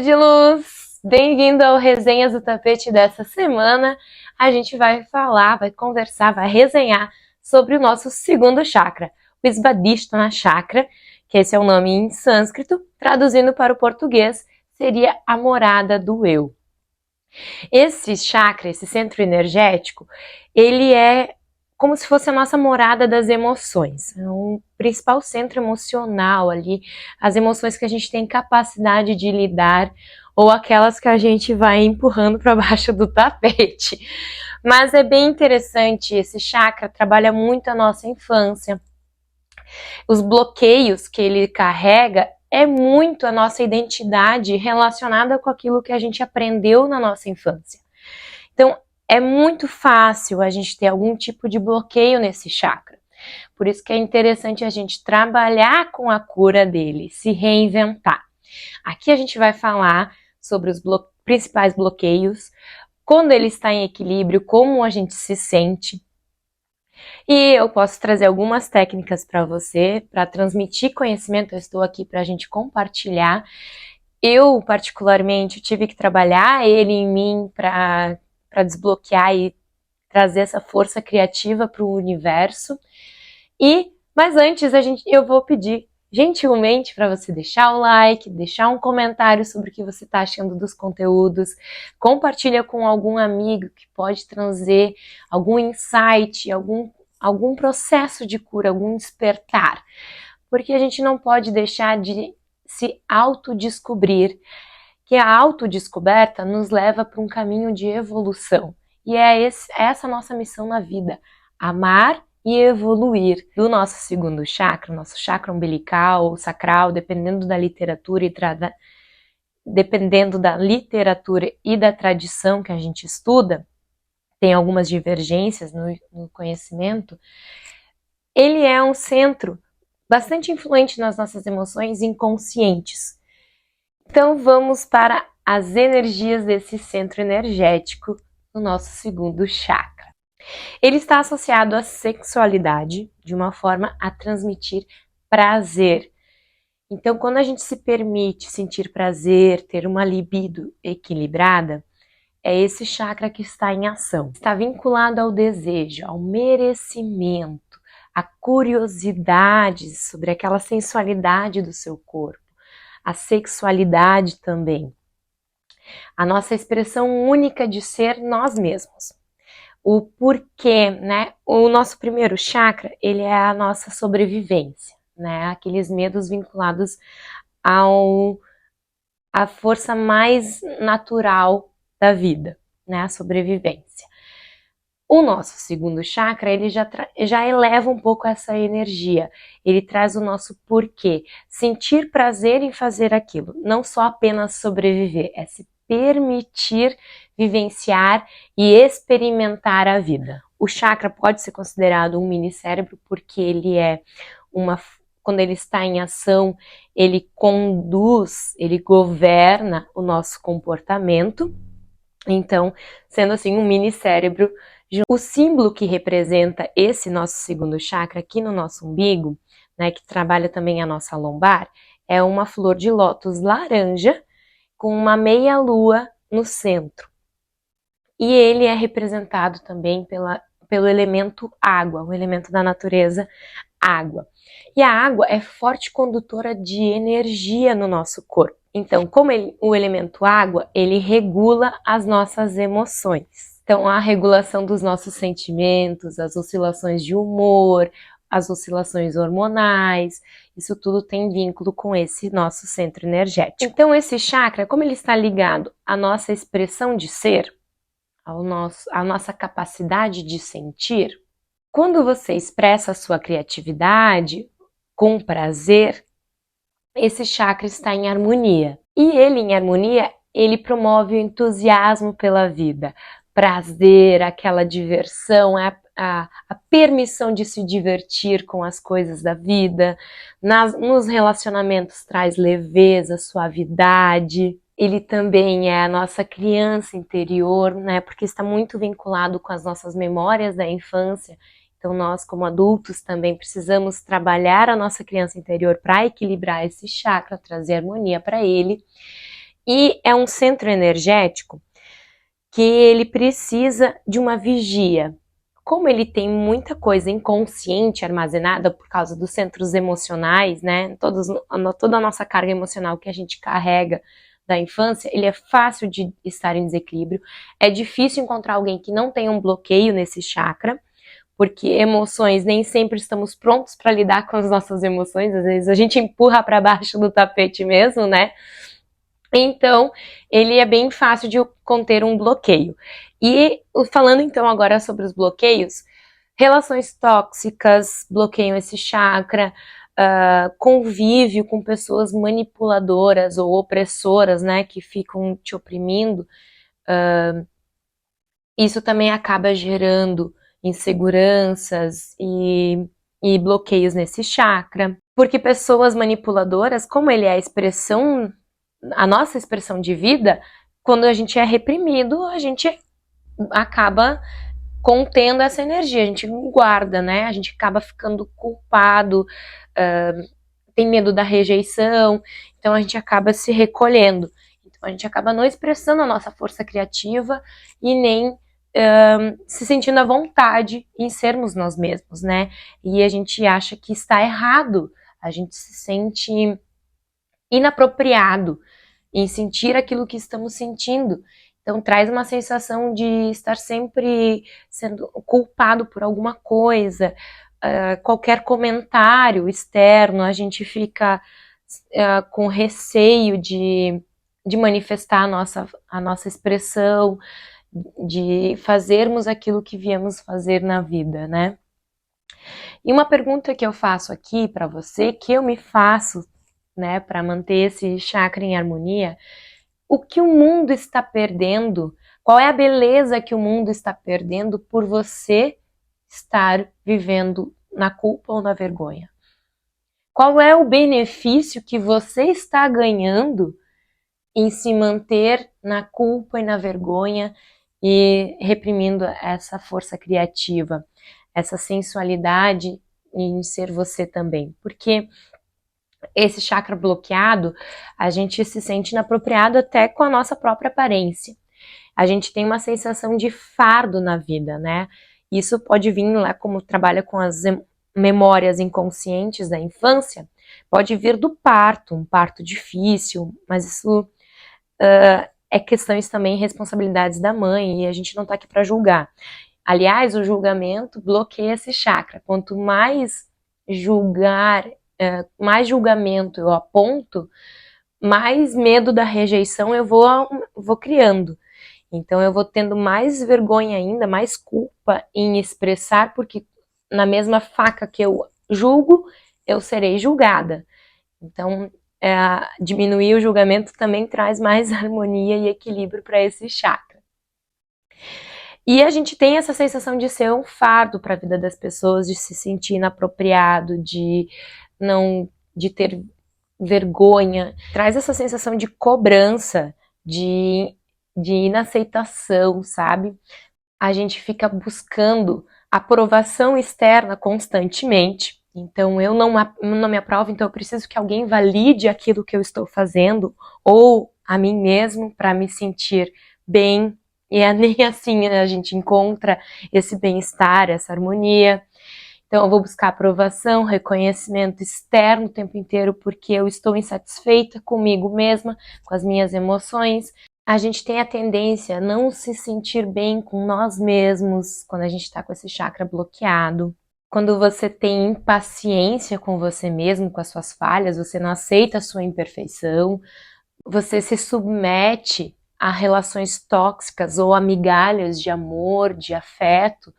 ser de luz! Bem-vindo ao Resenhas do Tapete dessa semana. A gente vai falar, vai conversar, vai resenhar sobre o nosso segundo chakra, o Svadhisthana Chakra, que esse é o nome em sânscrito, traduzindo para o português, seria a morada do eu. Esse chakra, esse centro energético, ele é como se fosse a nossa morada das emoções, é o principal centro emocional ali, as emoções que a gente tem capacidade de lidar ou aquelas que a gente vai empurrando para baixo do tapete. Mas é bem interessante, esse chakra trabalha muito a nossa infância. Os bloqueios que ele carrega é muito a nossa identidade relacionada com aquilo que a gente aprendeu na nossa infância. Então, é muito fácil a gente ter algum tipo de bloqueio nesse chakra. Por isso que é interessante a gente trabalhar com a cura dele, se reinventar. Aqui a gente vai falar sobre os principais bloqueios, quando ele está em equilíbrio, como a gente se sente. E eu posso trazer algumas técnicas para você, para transmitir conhecimento. Eu estou aqui para a gente compartilhar. Eu, particularmente, tive que trabalhar ele em mim para desbloquear e trazer essa força criativa para o universo. Mas antes, eu vou pedir gentilmente para você deixar o like, deixar um comentário sobre o que você está achando dos conteúdos, compartilha com algum amigo que pode trazer algum insight, algum processo de cura, algum despertar, porque a gente não pode deixar de se autodescobrir, que a autodescoberta nos leva para um caminho de evolução, e é essa a nossa missão na vida, amar e evoluir. Do nosso segundo chakra, nosso chakra umbilical ou sacral, dependendo da literatura e da tradição que a gente estuda, tem algumas divergências no conhecimento, ele é um centro bastante influente nas nossas emoções inconscientes. Então vamos para as energias desse centro energético no nosso segundo chakra. Ele está associado à sexualidade, de uma forma a transmitir prazer. Então, quando a gente se permite sentir prazer, ter uma libido equilibrada, é esse chakra que está em ação. Está vinculado ao desejo, ao merecimento, à curiosidade sobre aquela sensualidade do seu corpo, a sexualidade também, a nossa expressão única de ser nós mesmos. O porquê, né? O nosso primeiro chakra, ele é a nossa sobrevivência, né? Aqueles medos vinculados à força mais natural da vida, né? A sobrevivência. O nosso segundo chakra, ele já eleva um pouco essa energia. Ele traz o nosso porquê. Sentir prazer em fazer aquilo. Não só apenas sobreviver, é se permitir vivenciar e experimentar a vida. O chakra pode ser considerado um mini cérebro porque ele quando ele está em ação, ele conduz, ele governa o nosso comportamento. Então, sendo assim, um mini cérebro. O símbolo que representa esse nosso segundo chakra aqui no nosso umbigo, né, que trabalha também a nossa lombar, é uma flor de lótus laranja com uma meia lua no centro. E ele é representado também pelo elemento água, o elemento da natureza, água. E a água é forte condutora de energia no nosso corpo. Então, como o elemento água, ele regula as nossas emoções. Então, a regulação dos nossos sentimentos, as oscilações de humor, as oscilações hormonais, isso tudo tem vínculo com esse nosso centro energético. Então, esse chakra, como ele está ligado à nossa expressão de ser, à nossa capacidade de sentir, quando você expressa a sua criatividade com prazer, esse chakra está em harmonia. E ele em harmonia, ele promove o entusiasmo pela vida, prazer, aquela diversão, a permissão de se divertir com as coisas da vida. Nos relacionamentos traz leveza, suavidade. Ele também é a nossa criança interior, né? Porque está muito vinculado com as nossas memórias da infância. Então nós, como adultos, também precisamos trabalhar a nossa criança interior para equilibrar esse chakra, trazer harmonia para ele. E é um centro energético que ele precisa de uma vigia. Como ele tem muita coisa inconsciente armazenada por causa dos centros emocionais, né? Toda a nossa carga emocional que a gente carrega da infância, ele é fácil de estar em desequilíbrio. É difícil encontrar alguém que não tenha um bloqueio nesse chakra, porque emoções, nem sempre estamos prontos para lidar com as nossas emoções, às vezes a gente empurra para baixo do tapete mesmo, né? Então, ele é bem fácil de conter um bloqueio. E falando então agora sobre os bloqueios, relações tóxicas bloqueiam esse chakra, convívio com pessoas manipuladoras ou opressoras, né, que ficam te oprimindo, isso também acaba gerando inseguranças e bloqueios nesse chakra. Porque pessoas manipuladoras, como ele é a nossa expressão de vida, quando a gente é reprimido, a gente acaba contendo essa energia, a gente guarda, né? A gente acaba ficando culpado, tem medo da rejeição, então a gente acaba se recolhendo. Então a gente acaba não expressando a nossa força criativa e nem se sentindo à vontade em sermos nós mesmos, né? E a gente acha que está errado, a gente se sente inapropriado em sentir aquilo que estamos sentindo. Então traz uma sensação de estar sempre sendo culpado por alguma coisa, qualquer comentário externo, a gente fica com receio de manifestar a nossa expressão, de fazermos aquilo que viemos fazer na vida, né? E uma pergunta que eu faço aqui para você, que eu me faço, né, para manter esse chakra em harmonia, o que o mundo está perdendo? Qual é a beleza que o mundo está perdendo por você estar vivendo na culpa ou na vergonha? Qual é o benefício que você está ganhando em se manter na culpa e na vergonha e reprimindo essa força criativa, essa sensualidade em ser você também? Porque esse chakra bloqueado, a gente se sente inapropriado até com a nossa própria aparência. A gente tem uma sensação de fardo na vida, né? Isso pode vir lá, como trabalha com as memórias inconscientes da infância, pode vir do parto, um parto difícil, mas isso é questões também, responsabilidades da mãe, e a gente não tá aqui para julgar. Aliás, o julgamento bloqueia esse chakra. Quanto mais mais julgamento eu aponto, mais medo da rejeição eu vou criando. Então eu vou tendo mais vergonha ainda, mais culpa em expressar, porque na mesma faca que eu julgo, eu serei julgada. Então, diminuir o julgamento também traz mais harmonia e equilíbrio para esse chakra. E a gente tem essa sensação de ser um fardo para a vida das pessoas, de se sentir inapropriado, de ter vergonha. Traz essa sensação de cobrança, de inaceitação, sabe? A gente fica buscando aprovação externa constantemente. Então, eu não me aprovo, então eu preciso que alguém valide aquilo que eu estou fazendo, ou a mim mesmo, para me sentir bem. E nem assim a gente encontra esse bem-estar, essa harmonia. Então, eu vou buscar aprovação, reconhecimento externo o tempo inteiro, porque eu estou insatisfeita comigo mesma, com as minhas emoções. A gente tem a tendência a não se sentir bem com nós mesmos quando a gente está com esse chakra bloqueado. Quando você tem impaciência com você mesmo, com as suas falhas, você não aceita a sua imperfeição, você se submete a relações tóxicas ou a migalhas de amor, de afeto,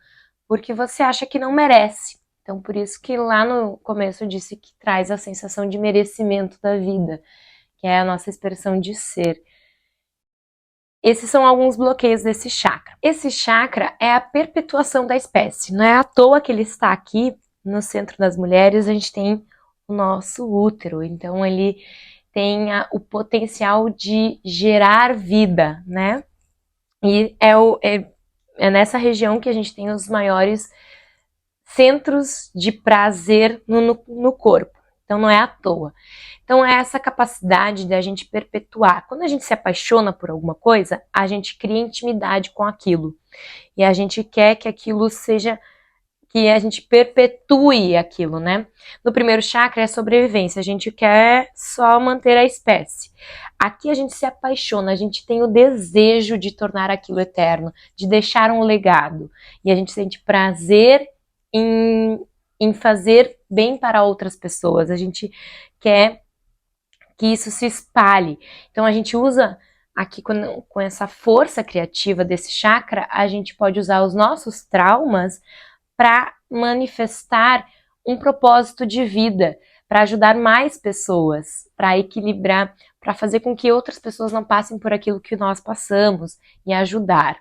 porque você acha que não merece. Então, por isso que lá no começo eu disse que traz a sensação de merecimento da vida, que é a nossa expressão de ser. Esses são alguns bloqueios desse chakra. Esse chakra é a perpetuação da espécie. Não é à toa que ele está aqui no centro das mulheres, a gente tem o nosso útero. Então, ele tem o potencial de gerar vida, né? E é nessa região que a gente tem os maiores centros de prazer no corpo. Então não é à toa. Então é essa capacidade de a gente perpetuar. Quando a gente se apaixona por alguma coisa, a gente cria intimidade com aquilo. E a gente quer que aquilo seja, que a gente perpetue aquilo, né? No primeiro chakra é sobrevivência, a gente quer só manter a espécie. Aqui a gente se apaixona, a gente tem o desejo de tornar aquilo eterno, de deixar um legado. E a gente sente prazer em fazer bem para outras pessoas, a gente quer que isso se espalhe. Então a gente usa aqui com essa força criativa desse chakra, a gente pode usar os nossos traumas para manifestar um propósito de vida, para ajudar mais pessoas, para equilibrar, para fazer com que outras pessoas não passem por aquilo que nós passamos e ajudar.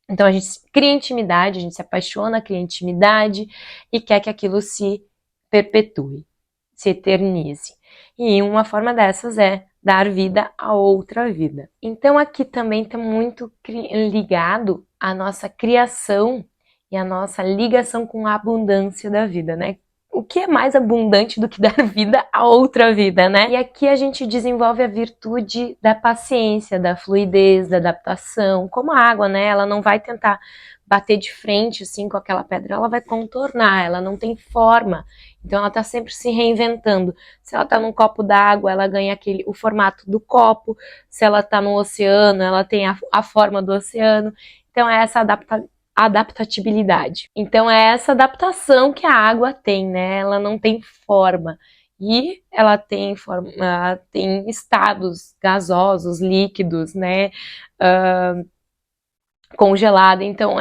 Então a gente cria intimidade, a gente se apaixona, cria intimidade e quer que aquilo se perpetue, se eternize. E uma forma dessas é dar vida a outra vida. Então aqui também está muito ligado à nossa criação e a nossa ligação com a abundância da vida, né? O que é mais abundante do que dar vida a outra vida, né? E aqui a gente desenvolve a virtude da paciência, da fluidez, da adaptação. Como a água, né? Ela não vai tentar bater de frente assim com aquela pedra, ela vai contornar, ela não tem forma. Então ela tá sempre se reinventando. Se ela tá num copo d'água, ela ganha o formato do copo. Se ela tá no oceano, ela tem a forma do oceano. Então é essa adaptabilidade. Então é essa adaptação que a água tem, né? Ela não tem forma. E ela tem tem estados gasosos, líquidos, né? Congelada. Então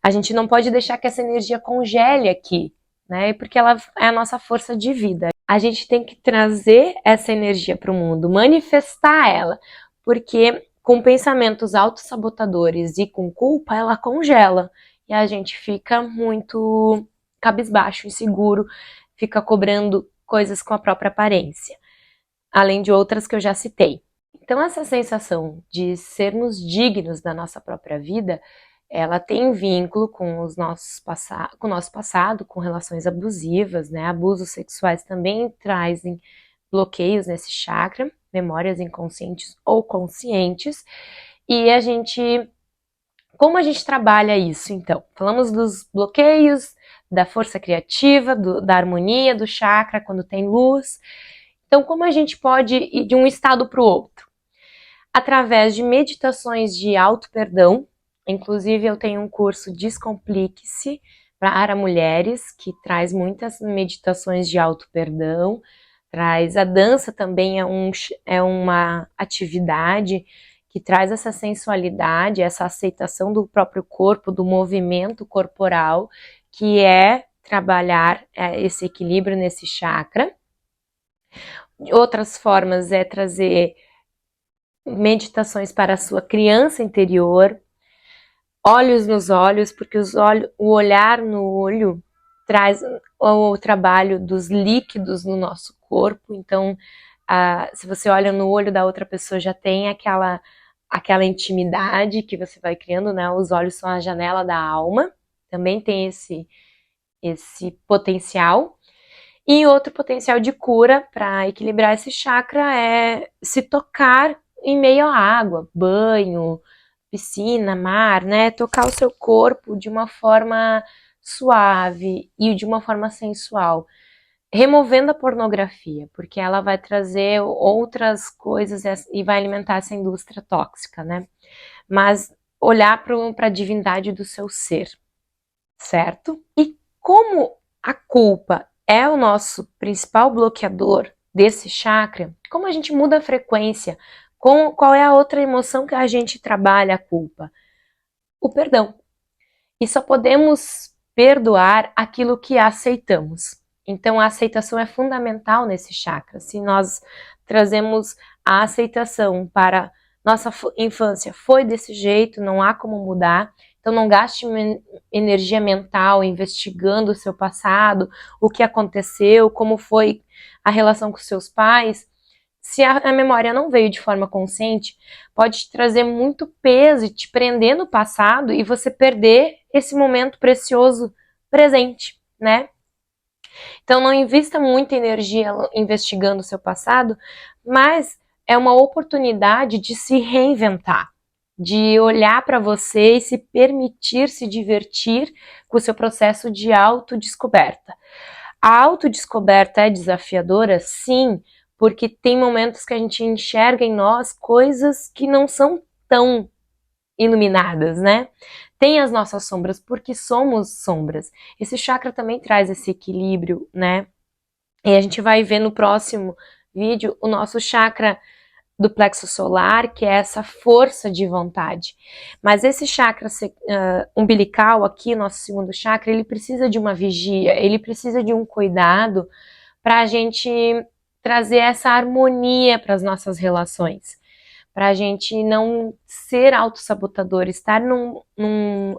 a gente não pode deixar que essa energia congele aqui, né? Porque ela é a nossa força de vida. A gente tem que trazer essa energia para o mundo, manifestar ela, porque com pensamentos autossabotadores e com culpa, ela congela. E a gente fica muito cabisbaixo, inseguro, fica cobrando coisas com a própria aparência. Além de outras que eu já citei. Então essa sensação de sermos dignos da nossa própria vida, ela tem vínculo com o nosso passado, com relações abusivas, né? Abusos sexuais também trazem bloqueios nesse chakra, memórias inconscientes ou conscientes. E como a gente trabalha isso, então? Falamos dos bloqueios, da força criativa, da harmonia do chakra quando tem luz. Então, como a gente pode ir de um estado para o outro? Através de meditações de auto-perdão. Inclusive, eu tenho um curso Descomplique-se para mulheres, que traz muitas meditações de auto-perdão. A dança também é uma atividade que traz essa sensualidade, essa aceitação do próprio corpo, do movimento corporal, que é trabalhar esse equilíbrio nesse chakra. Outras formas é trazer meditações para a sua criança interior, olhos nos olhos, porque o olhar no olho traz o trabalho dos líquidos no nosso corpo. Então, se você olha no olho da outra pessoa, já tem aquela intimidade que você vai criando, né? Os olhos são a janela da alma, também tem esse potencial. E outro potencial de cura para equilibrar esse chakra é se tocar em meio à água, banho, piscina, mar, né? Tocar o seu corpo de uma forma suave e de uma forma sensual, removendo a pornografia, porque ela vai trazer outras coisas e vai alimentar essa indústria tóxica, né? Mas olhar para a divindade do seu ser, certo? E como a culpa é o nosso principal bloqueador desse chakra, como a gente muda a frequência, qual é a outra emoção que a gente trabalha a culpa? O perdão. E só podemos perdoar aquilo que aceitamos. Então a aceitação é fundamental nesse chakra. Se nós trazemos a aceitação para nossa infância, foi desse jeito, não há como mudar. Então não gaste energia mental investigando o seu passado, o que aconteceu, como foi a relação com seus pais. Se a memória não veio de forma consciente, pode te trazer muito peso e te prender no passado e você perder esse momento precioso presente, né? Então não invista muita energia investigando o seu passado, mas é uma oportunidade de se reinventar, de olhar para você e se permitir se divertir com o seu processo de autodescoberta. A autodescoberta é desafiadora? Sim, porque tem momentos que a gente enxerga em nós coisas que não são tão iluminadas, né? Tem as nossas sombras, porque somos sombras. Esse chakra também traz esse equilíbrio, né? E a gente vai ver no próximo vídeo o nosso chakra do plexo solar, que é essa força de vontade. Mas esse chakra umbilical aqui, nosso segundo chakra, ele precisa de uma vigia, ele precisa de um cuidado para a gente trazer essa harmonia para as nossas relações, para a gente não ser autossabotador, estar num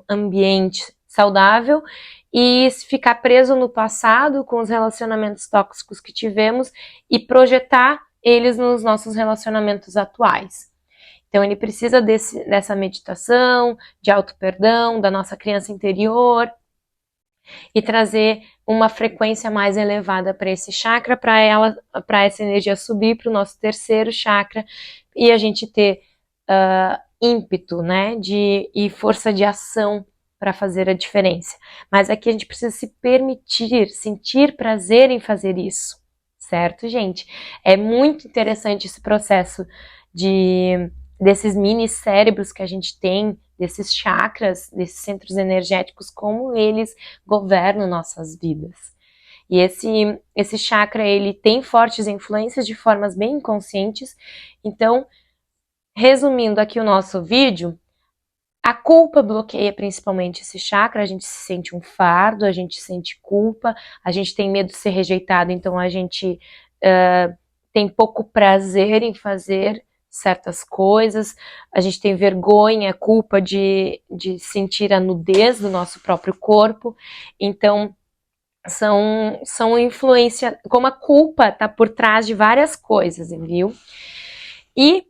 ambiente saudável e ficar preso no passado com os relacionamentos tóxicos que tivemos e projetar eles nos nossos relacionamentos atuais. Então ele precisa dessa meditação, de auto-perdão, da nossa criança interior e trazer uma frequência mais elevada para esse chakra, para essa energia subir para o nosso terceiro chakra e a gente ter ímpeto, né, e força de ação para fazer a diferença. Mas aqui a gente precisa se permitir, sentir prazer em fazer isso, certo, gente? É muito interessante esse processo desses mini cérebros que a gente tem, desses chakras, desses centros energéticos, como eles governam nossas vidas. E esse chakra, ele tem fortes influências de formas bem inconscientes. Então, resumindo aqui o nosso vídeo, a culpa bloqueia principalmente esse chakra, a gente se sente um fardo, a gente sente culpa, a gente tem medo de ser rejeitado, então a gente tem pouco prazer em fazer certas coisas, a gente tem vergonha, culpa de sentir a nudez do nosso próprio corpo, então são influência, como a culpa está por trás de várias coisas, viu? E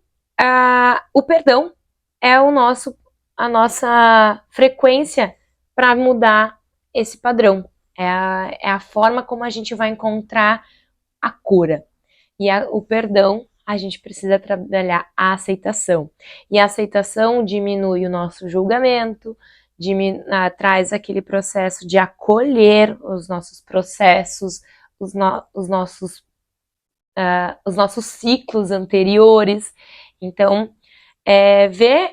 o perdão é a nossa frequência para mudar esse padrão, é a forma como a gente vai encontrar a cura. E o perdão, a gente precisa trabalhar a aceitação. E a aceitação diminui o nosso julgamento, traz aquele processo de acolher os nossos processos, os nossos ciclos anteriores. Então, ver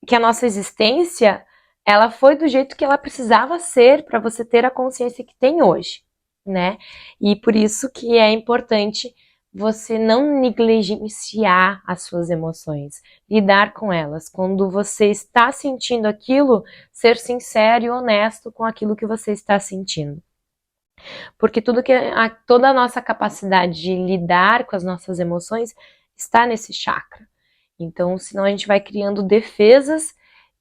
que a nossa existência, ela foi do jeito que ela precisava ser para você ter a consciência que tem hoje, né? E por isso que é importante você não negligenciar as suas emoções, lidar com elas. Quando você está sentindo aquilo, ser sincero e honesto com aquilo que você está sentindo. Porque toda a nossa capacidade de lidar com as nossas emoções está nesse chakra. Então, senão a gente vai criando defesas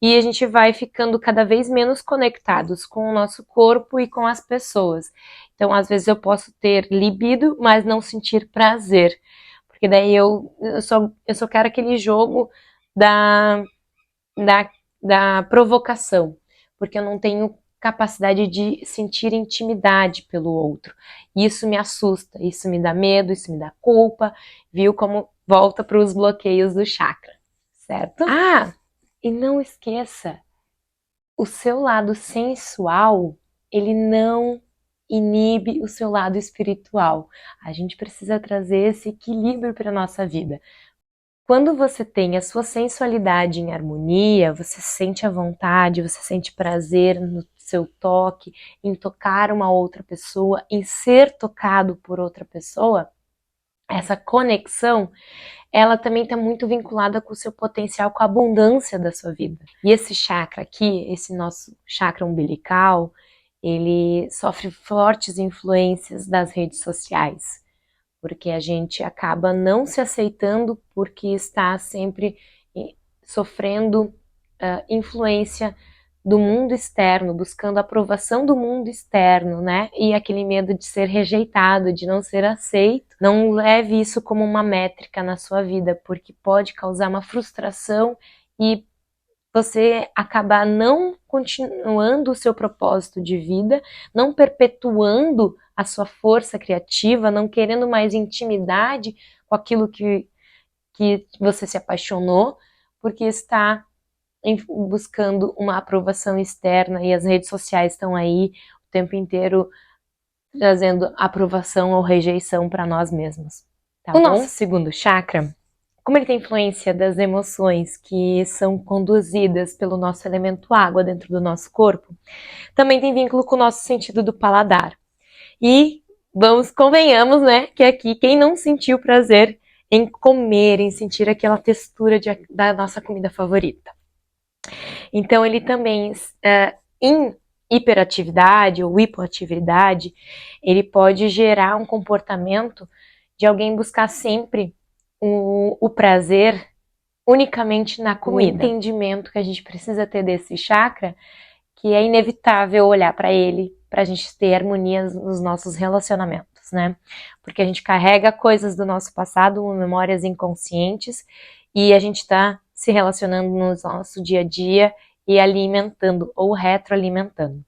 e a gente vai ficando cada vez menos conectados com o nosso corpo e com as pessoas. Então, às vezes eu posso ter libido, mas não sentir prazer. Porque daí eu só quero aquele jogo da provocação. Porque eu não tenho capacidade de sentir intimidade pelo outro. Isso me assusta, isso me dá medo, isso me dá culpa, viu? Como volta para os bloqueios do chakra, certo? E não esqueça, o seu lado sensual, ele não inibe o seu lado espiritual. A gente precisa trazer esse equilíbrio para a nossa vida. Quando você tem a sua sensualidade em harmonia, você sente a vontade, você sente prazer no seu toque, em tocar uma outra pessoa, em ser tocado por outra pessoa, essa conexão, ela também está muito vinculada com o seu potencial, com a abundância da sua vida. E esse chakra aqui, esse nosso chakra umbilical, ele sofre fortes influências das redes sociais, porque a gente acaba não se aceitando porque está sempre sofrendo influência do mundo externo, buscando a aprovação do mundo externo, né? E aquele medo de ser rejeitado, de não ser aceito. Não leve isso como uma métrica na sua vida, porque pode causar uma frustração e você acabar não continuando o seu propósito de vida, não perpetuando a sua força criativa, não querendo mais intimidade com aquilo que você se apaixonou, porque está buscando uma aprovação externa e as redes sociais estão aí o tempo inteiro trazendo aprovação ou rejeição para nós mesmos. Tá bom? O nosso segundo chakra, como ele tem influência das emoções que são conduzidas pelo nosso elemento água dentro do nosso corpo, também tem vínculo com o nosso sentido do paladar. E convenhamos, né, que aqui quem não sentiu prazer em comer, em sentir aquela textura da nossa comida favorita. Então ele também, em hiperatividade ou hipoatividade, ele pode gerar um comportamento de alguém buscar sempre o prazer unicamente na comida. O entendimento que a gente precisa ter desse chakra, que é inevitável olhar para ele, para a gente ter harmonia nos nossos relacionamentos, né? Porque a gente carrega coisas do nosso passado, memórias inconscientes, e a gente está se relacionando no nosso dia a dia e alimentando ou retroalimentando.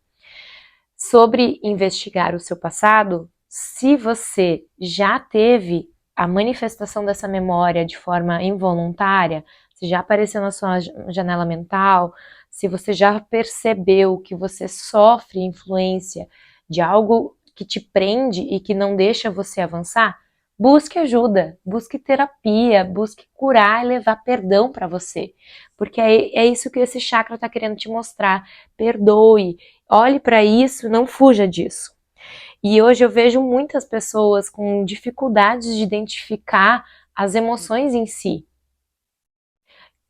Sobre investigar o seu passado, se você já teve a manifestação dessa memória de forma involuntária, se já apareceu na sua janela mental, se você já percebeu que você sofre influência de algo que te prende e que não deixa você avançar, busque ajuda, busque terapia, busque curar e levar perdão para você. Porque é isso que esse chakra está querendo te mostrar. Perdoe, olhe para isso, não fuja disso. E hoje eu vejo muitas pessoas com dificuldades de identificar as emoções em si.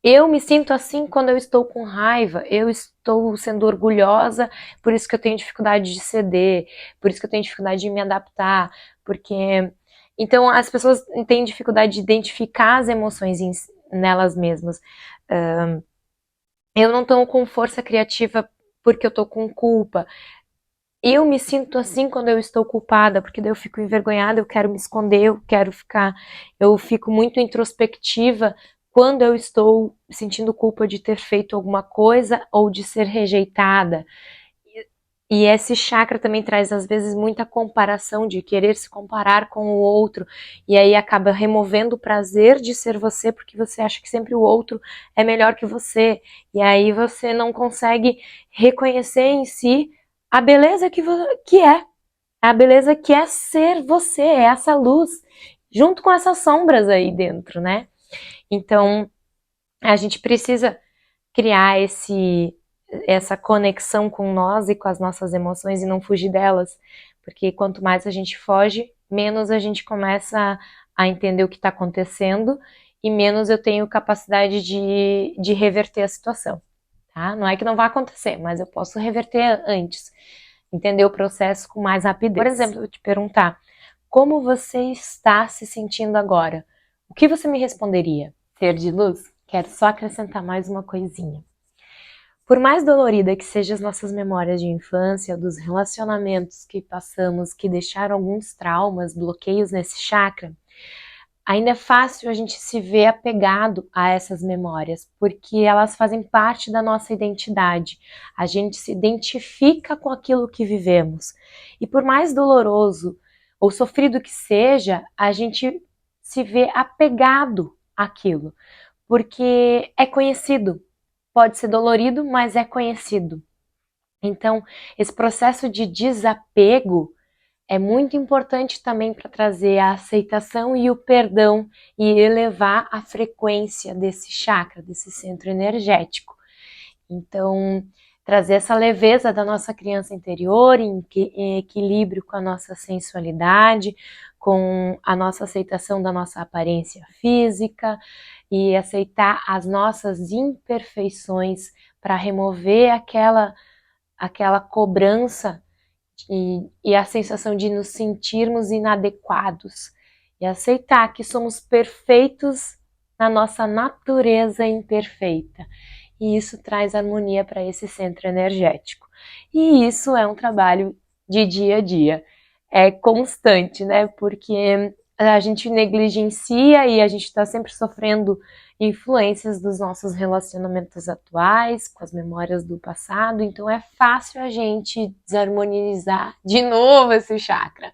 Eu me sinto assim quando eu estou com raiva, eu estou sendo orgulhosa, por isso que eu tenho dificuldade de ceder, por isso que eu tenho dificuldade de me adaptar, porque... Então as pessoas têm dificuldade de identificar as emoções nelas mesmas. Eu não estou com força criativa porque eu estou com culpa. Eu me sinto assim quando eu estou culpada, porque daí eu fico envergonhada, eu quero me esconder, eu fico muito introspectiva quando eu estou sentindo culpa de ter feito alguma coisa ou de ser rejeitada. E esse chakra também traz, às vezes, muita comparação, de querer se comparar com o outro, e aí acaba removendo o prazer de ser você, porque você acha que sempre o outro é melhor que você, e aí você não consegue reconhecer em si a beleza que é, a beleza que é ser você, é essa luz, junto com essas sombras aí dentro, né? Então, a gente precisa criar essa conexão com nós e com as nossas emoções e não fugir delas, porque quanto mais a gente foge, menos a gente começa a entender o que está acontecendo e menos eu tenho capacidade de reverter a situação, tá? Não é que não vai acontecer, mas eu posso reverter antes, entender o processo com mais rapidez. Por exemplo, eu vou te perguntar, como você está se sentindo agora? O que você me responderia? Ser de luz? Quero só acrescentar mais uma coisinha. Por mais dolorida que sejam as nossas memórias de infância, dos relacionamentos que passamos, que deixaram alguns traumas, bloqueios nesse chakra, ainda é fácil a gente se ver apegado a essas memórias, porque elas fazem parte da nossa identidade. A gente se identifica com aquilo que vivemos. E por mais doloroso ou sofrido que seja, a gente se vê apegado àquilo, porque é conhecido. Pode ser dolorido, mas é conhecido. Então, esse processo de desapego é muito importante também para trazer a aceitação e o perdão e elevar a frequência desse chakra, desse centro energético. Então, trazer essa leveza da nossa criança interior em equilíbrio com a nossa sensualidade, com a nossa aceitação da nossa aparência física e aceitar as nossas imperfeições para remover aquela cobrança e a sensação de nos sentirmos inadequados e aceitar que somos perfeitos na nossa natureza imperfeita. E isso traz harmonia para esse centro energético. E isso é um trabalho de dia a dia. É constante, né? Porque a gente negligencia e a gente está sempre sofrendo influências dos nossos relacionamentos atuais, com as memórias do passado, então é fácil a gente desarmonizar de novo esse chakra,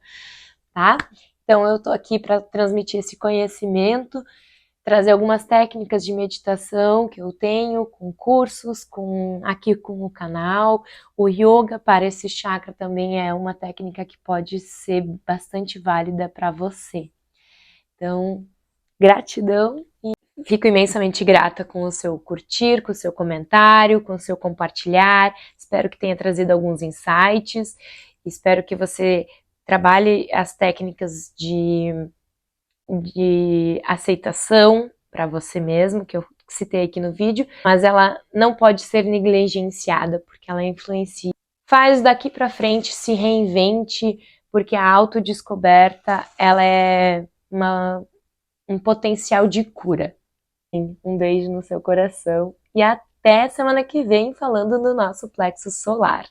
tá? Então eu tô aqui para transmitir esse conhecimento, trazer algumas técnicas de meditação que eu tenho, com cursos, aqui com o canal. O yoga para esse chakra também é uma técnica que pode ser bastante válida para você. Então, gratidão e fico imensamente grata com o seu curtir, com o seu comentário, com o seu compartilhar. Espero que tenha trazido alguns insights. Espero que você trabalhe as técnicas de aceitação para você mesmo, que eu citei aqui no vídeo, mas ela não pode ser negligenciada, porque ela influencia. Faz daqui para frente, se reinvente, porque a autodescoberta, ela é um potencial de cura. Um beijo no seu coração e até semana que vem falando do nosso plexo solar.